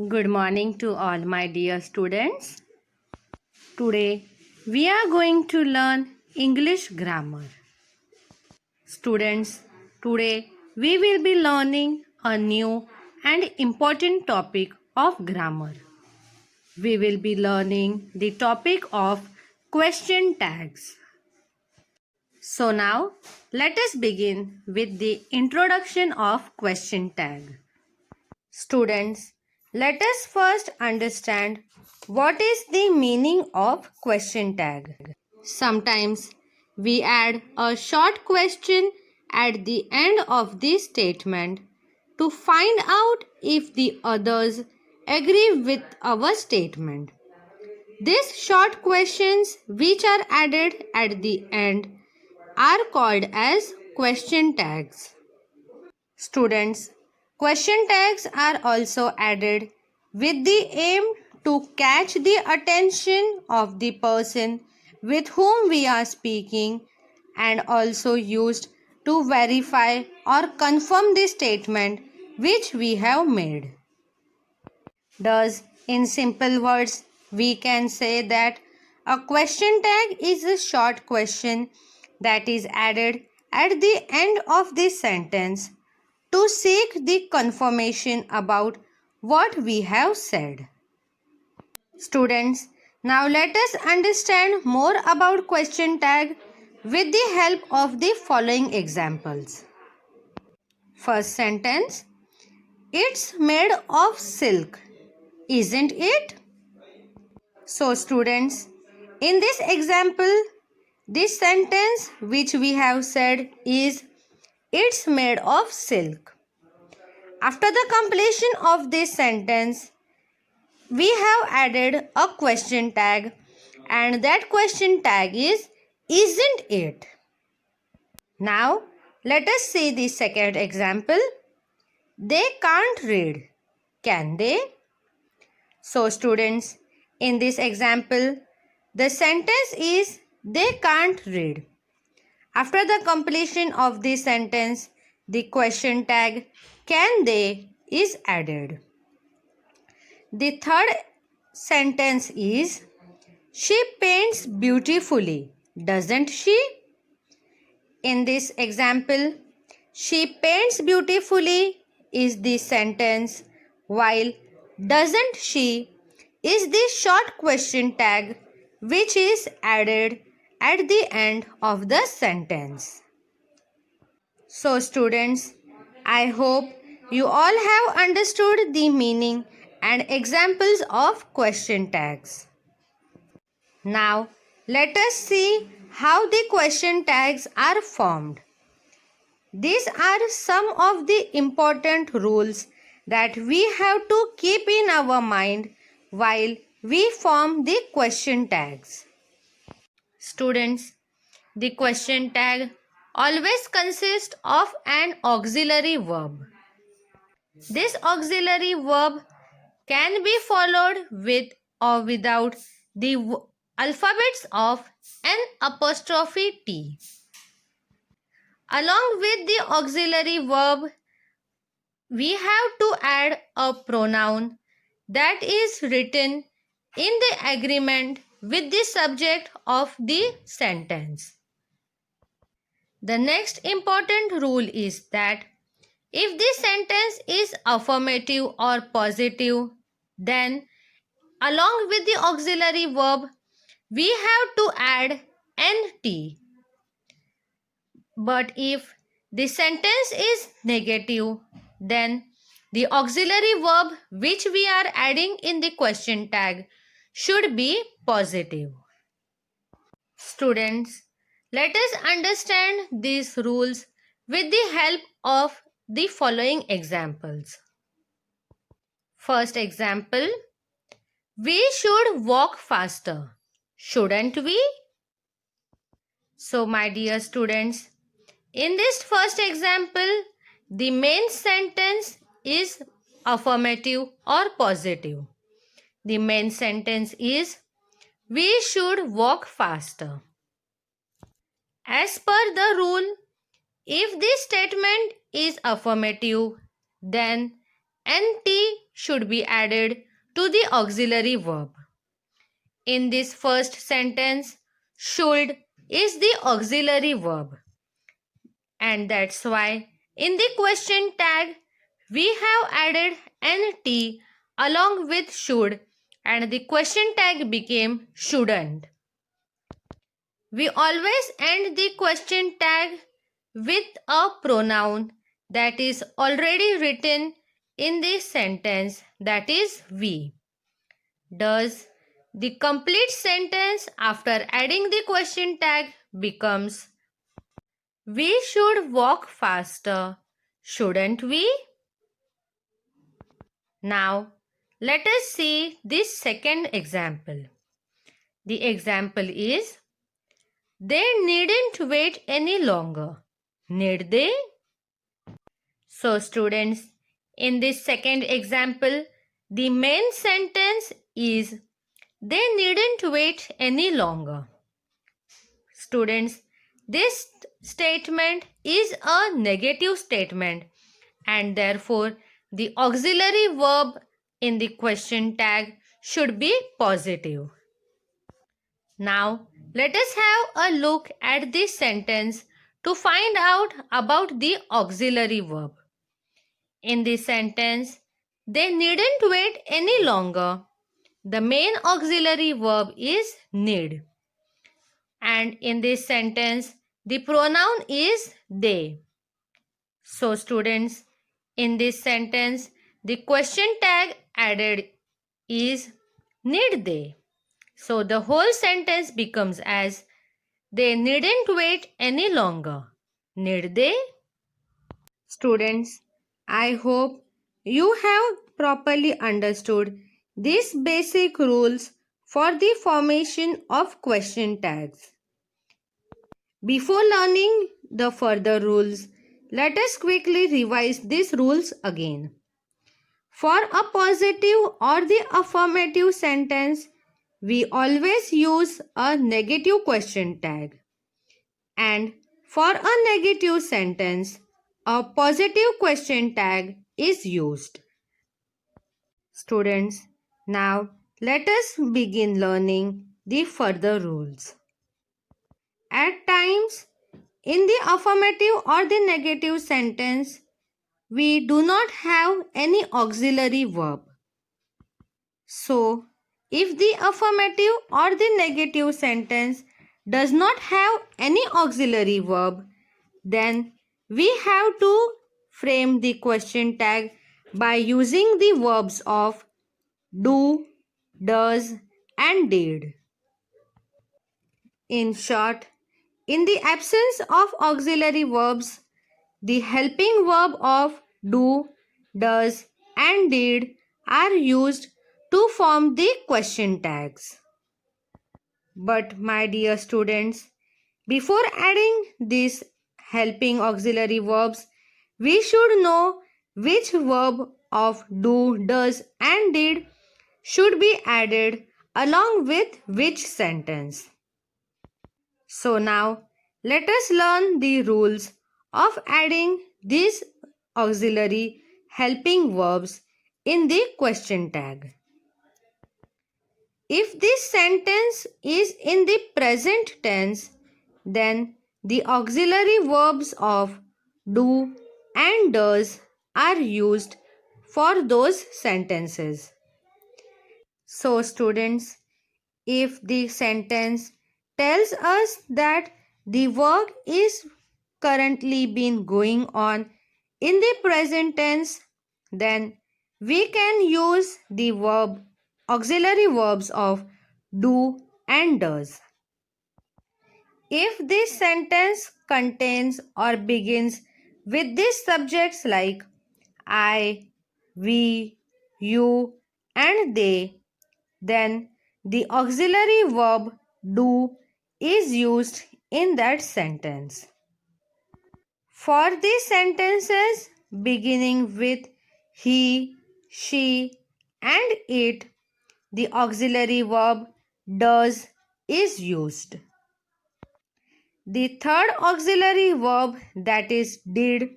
Good morning to all my dear students. Today we are going to learn English grammar. Students, today we will be learning a new and important topic of grammar. We will be learning the topic of question tags. So now let us begin with the introduction of question tag. Students, let us first understand what is the meaning of question tag. Sometimes we add a short question at the end of the statement to find out if the others agree with our statement. These short questions which are added at the end are called as question tags. Students, question tags are also added with the aim to catch the attention of the person with whom we are speaking and also used to verify or confirm the statement which we have made. Thus, in simple words, we can say that a question tag is a short question that is added at the end of the sentence to seek the confirmation about what we have said. Students, now let us understand more about question tag with the help of the following examples. First sentence, it's made of silk, isn't it? So students, in this example, this sentence which we have said is it's made of silk. After the completion of this sentence, we have added a question tag and that question tag is isn't it? Now, let us see the second example. They can't read, can they? So students, in this example, the sentence is they can't read. After the completion of this sentence, the question tag can they is added. The third sentence is she paints beautifully, doesn't she? In this example, she paints beautifully is the sentence while doesn't she is the short question tag which is added at the end of the sentence. So students, I hope you all have understood the meaning and examples of question tags. Now, let us see how the question tags are formed. These are some of the important rules that we have to keep in our mind while we form the question tags. Students, the question tag always consists of an auxiliary verb. This auxiliary verb can be followed with or without the alphabets of an apostrophe T. Along with the auxiliary verb, we have to add a pronoun that is written in the agreement with the subject of the sentence. The next important rule is that if the sentence is affirmative or positive, then along with the auxiliary verb, we have to add nt. But if the sentence is negative, then the auxiliary verb which we are adding in the question tag should be positive. Students, let us understand these rules with the help of the following examples. First example, we should walk faster, shouldn't we? So my dear students, in this first example, the main sentence is affirmative or positive. The main sentence is we should walk faster. As per the rule, if this statement is affirmative, then nt should be added to the auxiliary verb. In this first sentence, should is the auxiliary verb, and that's why in the question tag we have added nt along with should, and the question tag became shouldn't. We always end the question tag with a pronoun that is already written in the sentence, that is we. Does the complete sentence after adding the question tag becomes we should walk faster, shouldn't we? Now, let us see this second example. The example is they needn't wait any longer. Need they? So, students, in this second example, the main sentence is they needn't wait any longer. Students, this statement is a negative statement, and therefore the auxiliary verb in the question tag should be positive. Now, let us have a look at this sentence to find out about the auxiliary verb. In this sentence, they needn't wait any longer. The main auxiliary verb is need. And in this sentence, the pronoun is they. So, students, in this sentence, the question tag added is need they. So, the whole sentence becomes as they needn't wait any longer. Need they? Students, I hope you have properly understood these basic rules for the formation of question tags. Before learning the further rules, let us quickly revise these rules again. For a positive or the affirmative sentence, we always use a negative question tag. And for a negative sentence, a positive question tag is used. Students, now let us begin learning the further rules. At times, in the affirmative or the negative sentence, we do not have any auxiliary verb. So, if the affirmative or the negative sentence does not have any auxiliary verb, then we have to frame the question tag by using the verbs of do, does, and did. In short, in the absence of auxiliary verbs, the helping verb of do, does, and did are used to form the question tags. But my dear students, before adding these helping auxiliary verbs, we should know which verb of do, does, and did should be added along with which sentence. So now let us learn the rules of adding these auxiliary helping verbs in the question tag. If this sentence is in the present tense, then the auxiliary verbs of do and does are used for those sentences. So students, if the sentence tells us that the work is currently been going on in the present tense, then we can use the auxiliary verbs of do and does. If this sentence contains or begins with these subjects like I, we, you, and they, then the auxiliary verb do is used in that sentence. For these sentences beginning with he, she, and it, the auxiliary verb does is used. The third auxiliary verb, that is did,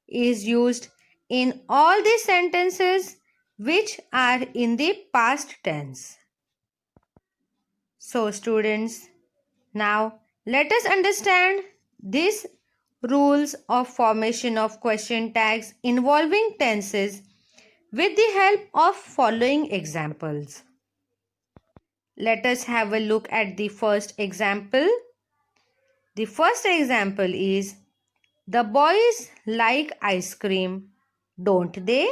is used in all the sentences which are in the past tense. So students, now let us understand these rules of formation of question tags involving tenses with the help of following examples. Let us have a look at the first example. The first example is, the boys like ice cream, don't they?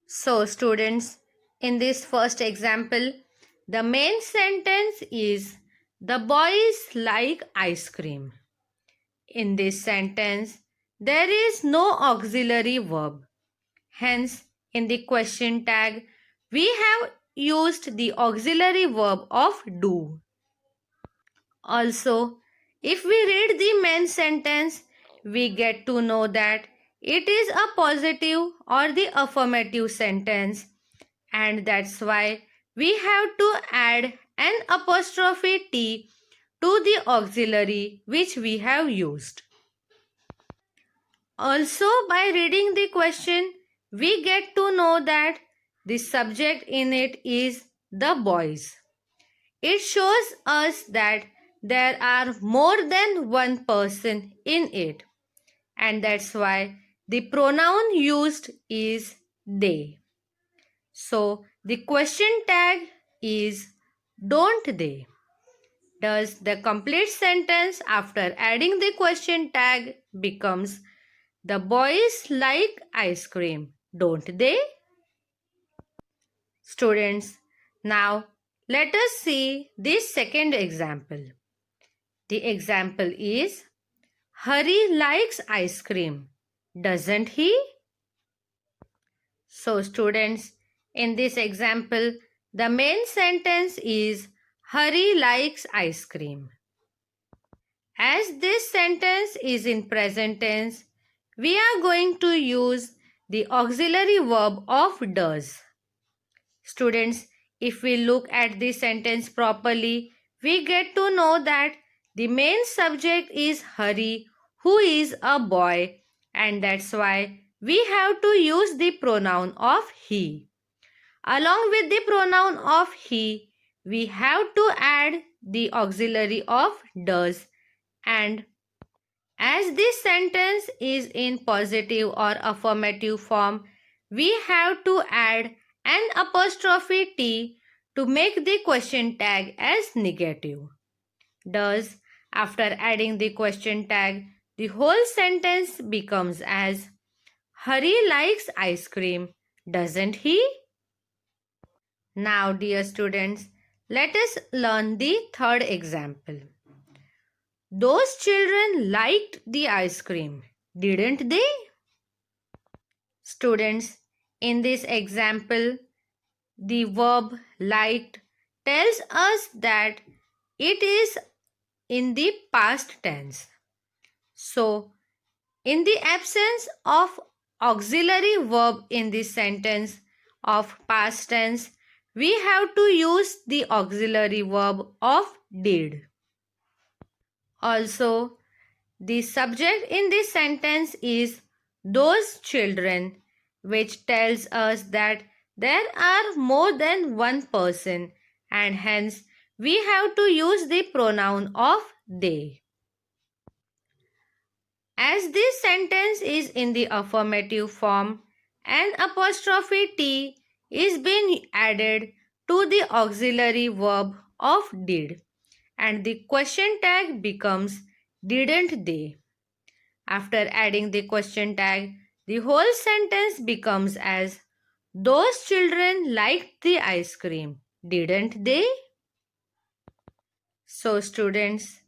So students, in this first example, the main sentence is, the boys like ice cream. In this sentence, there is no auxiliary verb. Hence, in the question tag, we have used the auxiliary verb of do. Also, if we read the main sentence, we get to know that it is a positive or the affirmative sentence, and that's why we have to add an apostrophe T to the auxiliary which we have used. Also, by reading the question, we get to know that the subject in it is the boys. It shows us that there are more than one person in it, and that's why the pronoun used is they. So the question tag is don't they. Thus the complete sentence after adding the question tag becomes, the boys like ice cream, don't they? Students, now let us see this second example. The example is, Hari likes ice cream, doesn't he? So students, in this example, the main sentence is, Hari likes ice cream. As this sentence is in present tense, we are going to use the auxiliary verb of does. Students, if we look at the sentence properly, we get to know that the main subject is Hari, who is a boy, and that's why we have to use the pronoun of he. Along with the pronoun of he, we have to add the auxiliary of does, and as this sentence is in positive or affirmative form, we have to add an apostrophe T to make the question tag as negative. Thus, after adding the question tag, the whole sentence becomes as, Hari likes ice cream, doesn't he? Now, dear students, let us learn the third example. Those children liked the ice cream, didn't they? Students, in this example, the verb liked tells us that it is in the past tense. So, in the absence of auxiliary verb in this sentence of past tense, we have to use the auxiliary verb of did. Also, the subject in this sentence is those children, which tells us that there are more than one person, and hence we have to use the pronoun of they. As this sentence is in the affirmative form, an apostrophe T is being added to the auxiliary verb of did, and the question tag becomes didn't they. After adding the question tag, the whole sentence becomes as, those children liked the ice cream, didn't they? So students,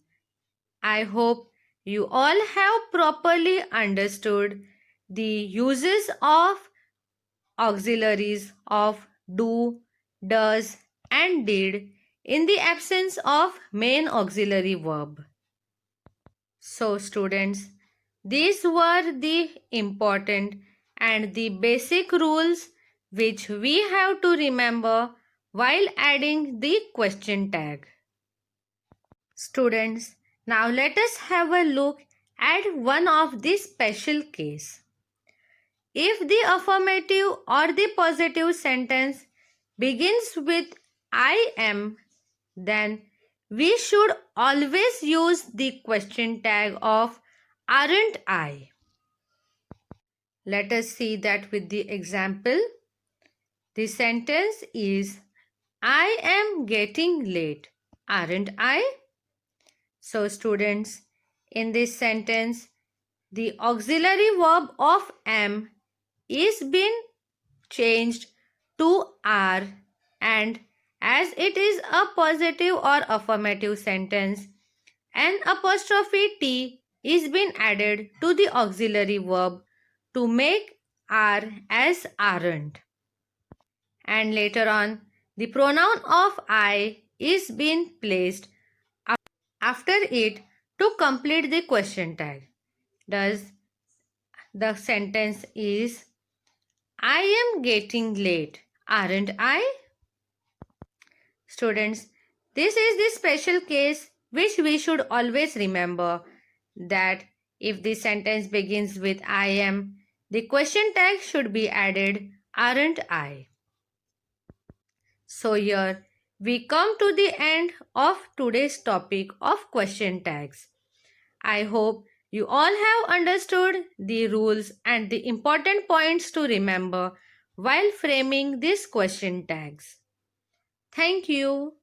I hope you all have properly understood the uses of auxiliaries of do, does and did in the absence of main auxiliary verb. So students, these were the important and the basic rules which we have to remember while adding the question tag. Students, now let us have a look at one of the special case. If the affirmative or the positive sentence begins with I am, then we should always use the question tag of aren't I. Let us see that with the example. The sentence is I am getting late, aren't I? So, students, in this sentence, the auxiliary verb of am is been changed to are, and as it is a positive or affirmative sentence, an apostrophe T is been added to the auxiliary verb to make are as aren't. And later on, the pronoun of I is being placed after it to complete the question tag. Thus, the sentence is I am getting late, aren't I? Students, this is the special case which we should always remember that if the sentence begins with I am, the question tag should be added, aren't I? So here we come to the end of today's topic of question tags. I hope you all have understood the rules and the important points to remember while framing these question tags. Thank you.